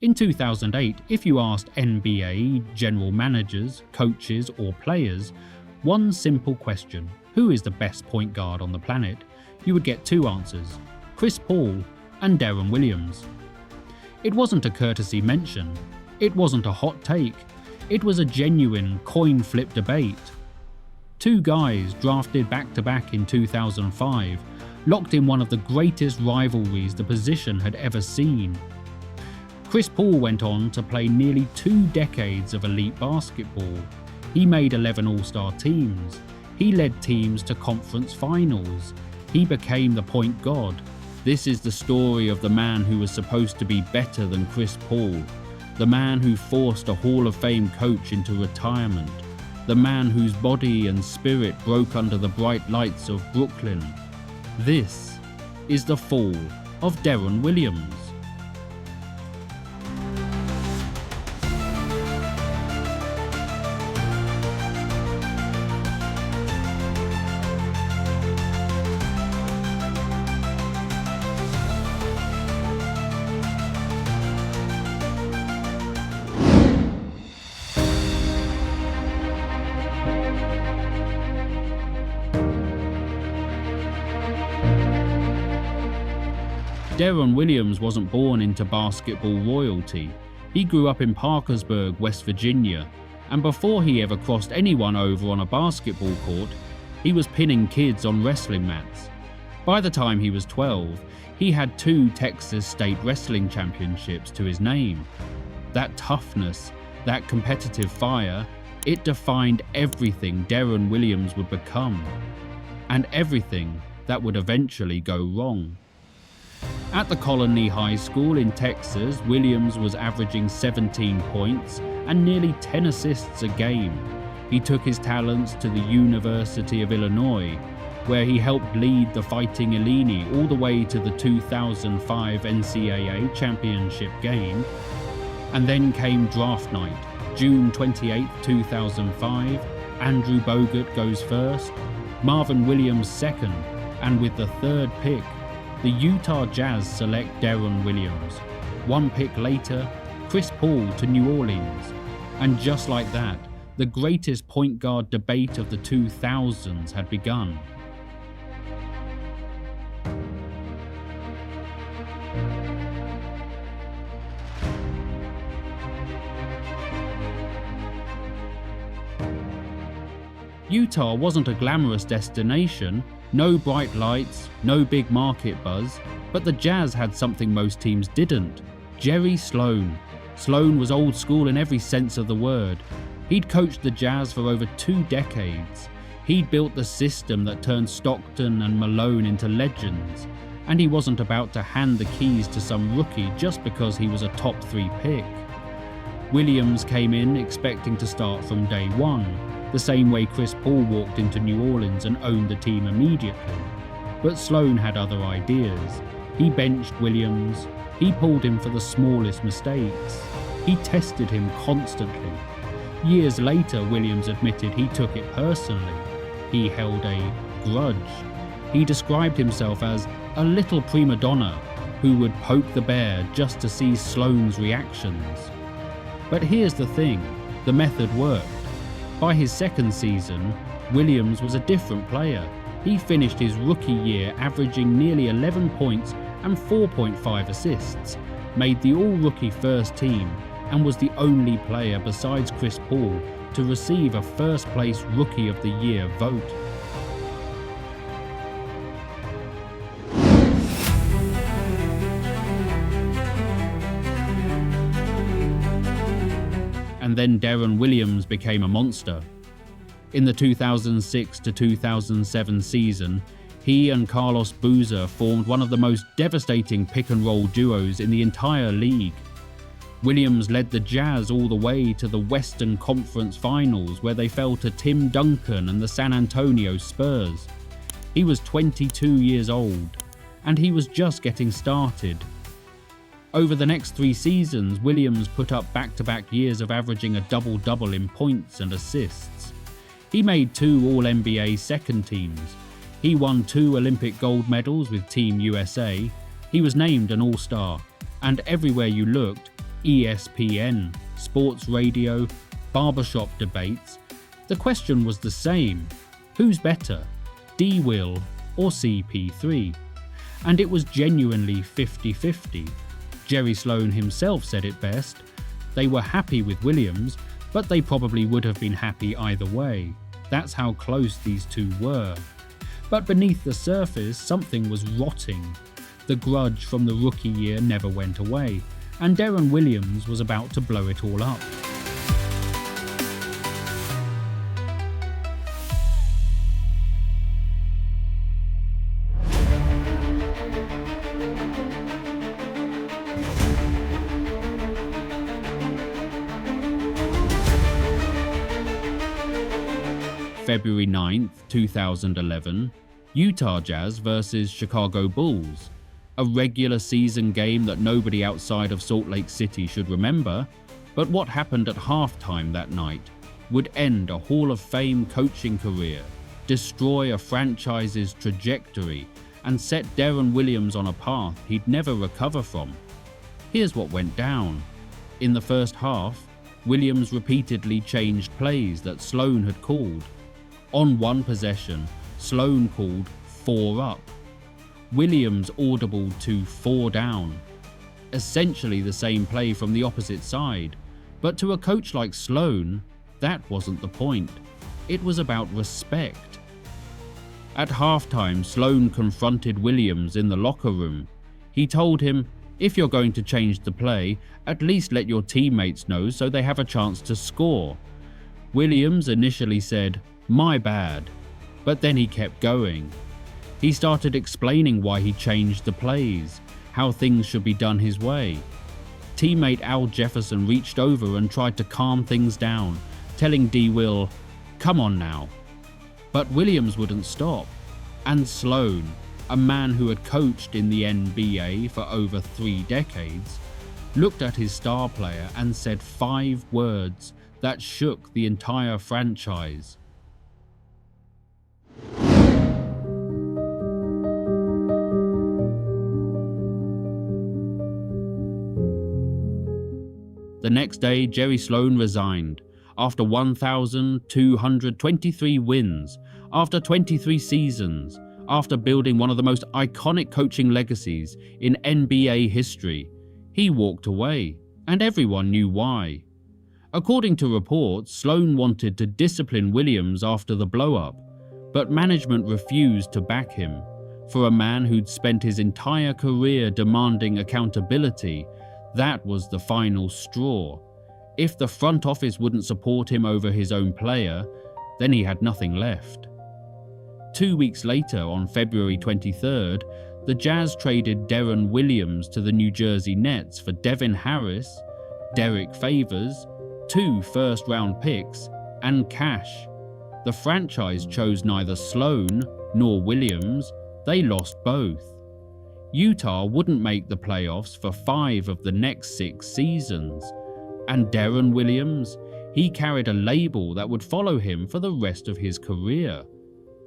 In 2008, if you asked NBA, general managers, coaches or players one simple question, who is the best point guard on the planet, you would get two answers, Chris Paul and Deron Williams. It wasn't a courtesy mention, it wasn't a hot take, it was a genuine coin flip debate. Two guys drafted back-to-back in 2005, locked in one of the greatest rivalries the position had ever seen. Chris Paul went on to play nearly 2 decades of elite basketball. He made 11 All-Star teams. He led teams to conference finals. He became the point god. This is the story of the man who was supposed to be better than Chris Paul, the man who forced a Hall of Fame coach into retirement, the man whose body and spirit broke under the bright lights of Brooklyn. This is the fall of Deron Williams. Deron Williams wasn't born into basketball royalty. He grew up in Parkersburg, West Virginia, and before he ever crossed anyone over on a basketball court, he was pinning kids on wrestling mats. By the time he was 12, he had 2 Texas state wrestling championships to his name. That toughness, that competitive fire, it defined everything Deron Williams would become, and everything that would eventually go wrong. At the Colony High School in Texas, Williams was averaging 17 points and nearly 10 assists a game. He took his talents to the University of Illinois, where he helped lead the Fighting Illini all the way to the 2005 NCAA championship game. And then came draft night, June 28, 2005. Andrew Bogut goes first, Marvin Williams second, and with the 3rd pick, the Utah Jazz select Deron Williams. 1 pick later, Chris Paul to New Orleans. And just like that, the greatest point guard debate of the 2000s had begun. Utah wasn't a glamorous destination, no bright lights, no big market buzz, but the Jazz had something most teams didn't. Jerry Sloan. Sloan was old school in every sense of the word. He'd coached the Jazz for over 2 decades. He'd built the system that turned Stockton and Malone into legends, and he wasn't about to hand the keys to some rookie just because he was a top 3 pick. Williams came in expecting to start from day one, the same way Chris Paul walked into New Orleans and owned the team immediately. But Sloan had other ideas. He benched Williams. He pulled him for the smallest mistakes. He tested him constantly. Years later, Williams admitted he took it personally. He held a grudge. He described himself as a little prima donna who would poke the bear just to see Sloan's reactions. But here's the thing, the method worked. By his 2nd season, Williams was a different player. He finished his rookie year averaging nearly 11 points and 4.5 assists, made the all-rookie first team, and was the only player besides Chris Paul to receive a first-place Rookie of the Year vote. And then Deron Williams became a monster. In the 2006 to 2007 season, he and Carlos Boozer formed one of the most devastating pick-and-roll duos in the entire league. Williams led the Jazz all the way to the Western Conference Finals, where they fell to Tim Duncan and the San Antonio Spurs. He was 22 years old, and he was just getting started. Over the next 3 seasons, Williams put up back-to-back years of averaging a double-double in points and assists. He made 2 All-NBA second teams. He won 2 Olympic gold medals with Team USA. He was named an All-Star, and everywhere you looked, ESPN, sports radio, barbershop debates, the question was the same: who's better, D. Will or CP3? And it was genuinely 50-50. Jerry Sloan himself said it best: they were happy with Williams, but they probably would have been happy either way. That's how close these two were. But beneath the surface, something was rotting. The grudge from the rookie year never went away, and Deron Williams was about to blow it all up. February 9th, 2011, Utah Jazz versus Chicago Bulls. A regular season game that nobody outside of Salt Lake City should remember, but what happened at halftime that night would end a Hall of Fame coaching career, destroy a franchise's trajectory, and set Deron Williams on a path he'd never recover from. Here's what went down. In the first half, Williams repeatedly changed plays that Sloan had called. On one possession, Sloan called 4 up. Williams audibled to 4 down. Essentially the same play from the opposite side, but to a coach like Sloan, that wasn't the point. It was about respect. At halftime, Sloan confronted Williams in the locker room. He told him, if you're going to change the play, at least let your teammates know so they have a chance to score. Williams initially said, "My bad," but then he kept going. He started explaining why he changed the plays, how things should be done his way. Teammate Al Jefferson reached over and tried to calm things down, telling D. Will, "Come on now." But Williams wouldn't stop, and Sloan, a man who had coached in the NBA for over 3 decades, looked at his star player and said 5 words that shook the entire franchise. The next day, Jerry Sloan resigned. After 1,223 wins, after 23 seasons, after building one of the most iconic coaching legacies in NBA history, he walked away, and everyone knew why. According to reports, Sloan wanted to discipline Williams after the blow-up, but management refused to back him. For a man who'd spent his entire career demanding accountability, that was the final straw. If the front office wouldn't support him over his own player, then he had nothing left. 2 weeks later, on February 23rd, the Jazz traded Deron Williams to the New Jersey Nets for Devin Harris, Derek Favors, 2 first-round picks, and cash. The franchise chose neither Sloan nor Williams. They lost both. Utah wouldn't make the playoffs for 5 of the next 6 seasons. And Deron Williams, he carried a label that would follow him for the rest of his career: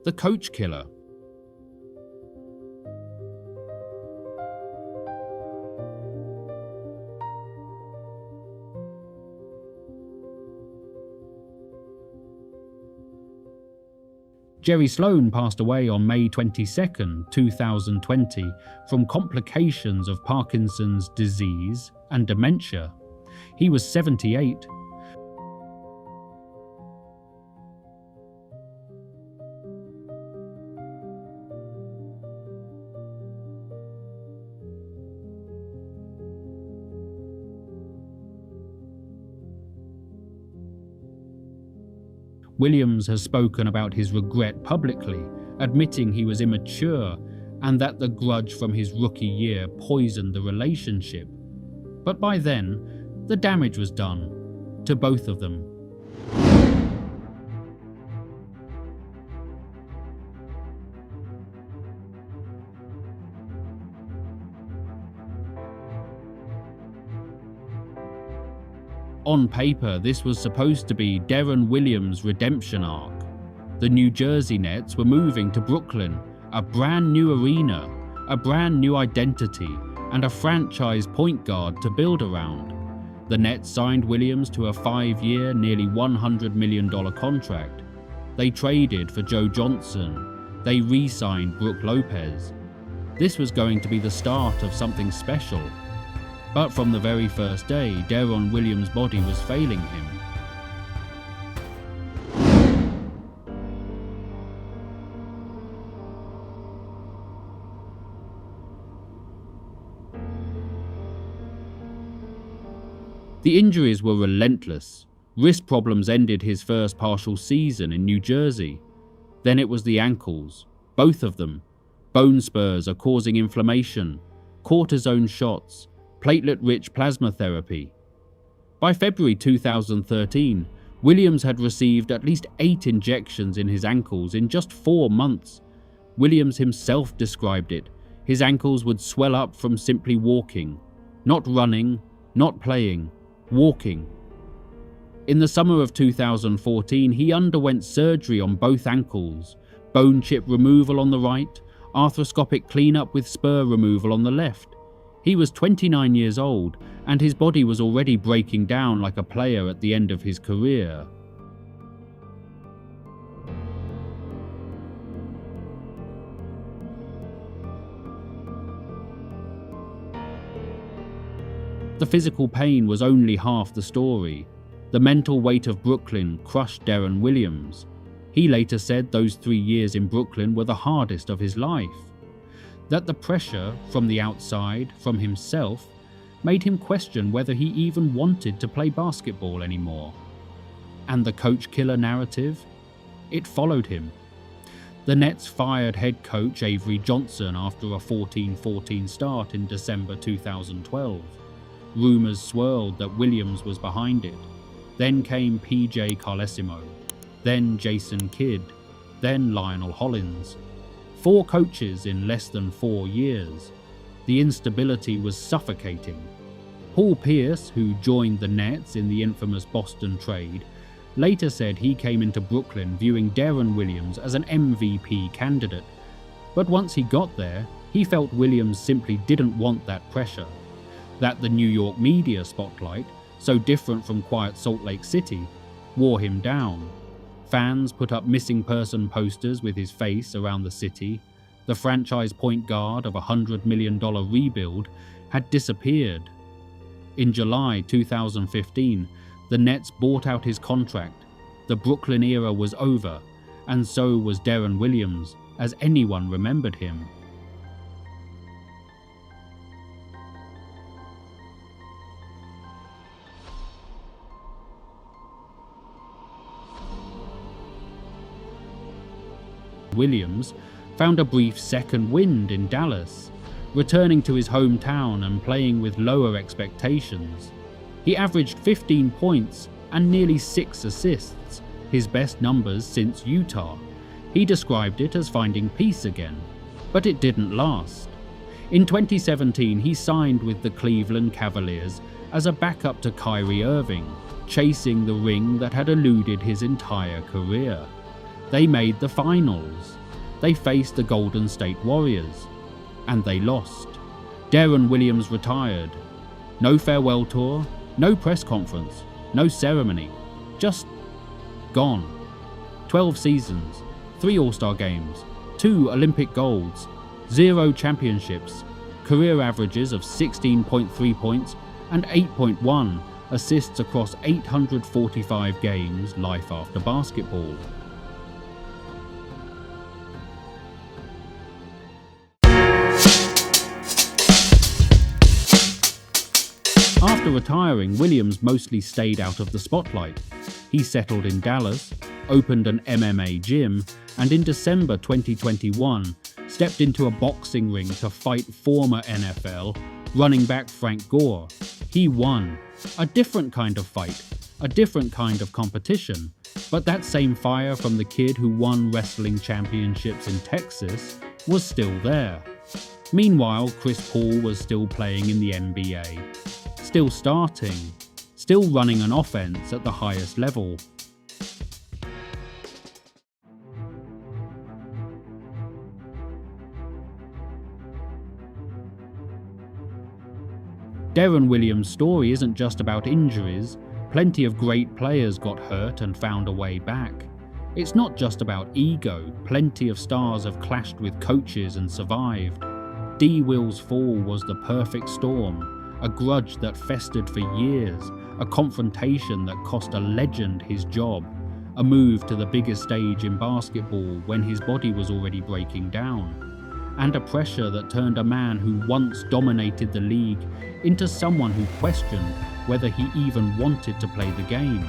the coach killer. Jerry Sloan passed away on May 22, 2020, from complications of Parkinson's disease and dementia. He was 78. Williams has spoken about his regret publicly, admitting he was immature and that the grudge from his rookie year poisoned the relationship. But by then, the damage was done, to both of them. On paper, this was supposed to be Deron Williams' redemption arc. The New Jersey Nets were moving to Brooklyn, a brand new arena, a brand new identity, and a franchise point guard to build around. The Nets signed Williams to a 5-year, nearly $100 million contract. They traded for Joe Johnson. They re-signed Brook Lopez. This was going to be the start of something special. But from the very first day, Deron Williams' body was failing him. The injuries were relentless. Wrist problems ended his first partial season in New Jersey. Then it was the ankles, both of them. Bone spurs are causing inflammation, cortisone shots, platelet-rich plasma therapy. By February 2013, Williams had received at least 8 injections in his ankles in just 4 months. Williams himself described it. His ankles would swell up from simply walking, not running, not playing, walking. In the summer of 2014, he underwent surgery on both ankles, bone chip removal on the right, arthroscopic cleanup with spur removal on the left. He was 29 years old, and his body was already breaking down like a player at the end of his career. The physical pain was only half the story. The mental weight of Brooklyn crushed Deron Williams. He later said those 3 years in Brooklyn were the hardest of his life. That the pressure from the outside, from himself, made him question whether he even wanted to play basketball anymore. And the coach killer narrative? It followed him. The Nets fired head coach Avery Johnson after a 14-14 start in December 2012. Rumors swirled that Williams was behind it. Then came PJ Carlesimo, then Jason Kidd, then Lionel Hollins. 4 coaches in less than 4 years. The instability was suffocating. Paul Pierce, who joined the Nets in the infamous Boston trade, later said he came into Brooklyn viewing Deron Williams as an MVP candidate. But once he got there, he felt Williams simply didn't want that pressure. That the New York media spotlight, so different from quiet Salt Lake City, wore him down. Fans put up missing person posters with his face around the city. The franchise point guard of a $100 million rebuild had disappeared. In July 2015, the Nets bought out his contract. The Brooklyn era was over, and so was Deron Williams, as anyone remembered him. Williams found a brief second wind in Dallas, returning to his hometown and playing with lower expectations. He averaged 15 points and nearly 6 assists, his best numbers since Utah. He described it as finding peace again, but it didn't last. In 2017, he signed with the Cleveland Cavaliers as a backup to Kyrie Irving, chasing the ring that had eluded his entire career. They made the finals. They faced the Golden State Warriors. And they lost. Deron Williams retired. No farewell tour, no press conference, no ceremony. Just gone. 12 seasons, 3 All-Star games, 2 Olympic golds, 0 championships, career averages of 16.3 points and 8.1 assists across 845 games. Life after basketball. After retiring, Williams mostly stayed out of the spotlight. He settled in Dallas, opened an MMA gym, and in December 2021, stepped into a boxing ring to fight former NFL running back Frank Gore. He won. A different kind of fight, a different kind of competition, but that same fire from the kid who won wrestling championships in Texas was still there. Meanwhile, Chris Paul was still playing in the NBA. Still starting, still running an offense at the highest level. Deron Williams' story isn't just about injuries. Plenty of great players got hurt and found a way back. It's not just about ego. Plenty of stars have clashed with coaches and survived. D. Will's fall was the perfect storm, a grudge that festered for years, a confrontation that cost a legend his job, a move to the biggest stage in basketball when his body was already breaking down, and a pressure that turned a man who once dominated the league into someone who questioned whether he even wanted to play the game.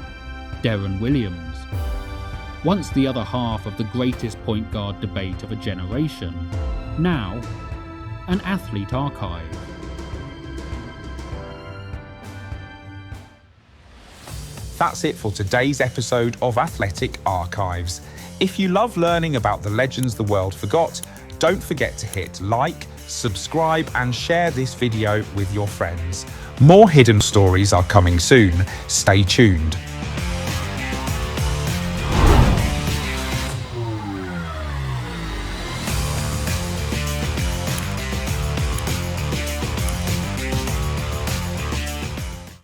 Deron Williams. Once the other half of the greatest point guard debate of a generation, now an athlete archive. That's it for today's episode of Athletic Archives. If you love learning about the legends the world forgot, don't forget to hit like, subscribe and share this video with your friends. More hidden stories are coming soon. Stay tuned.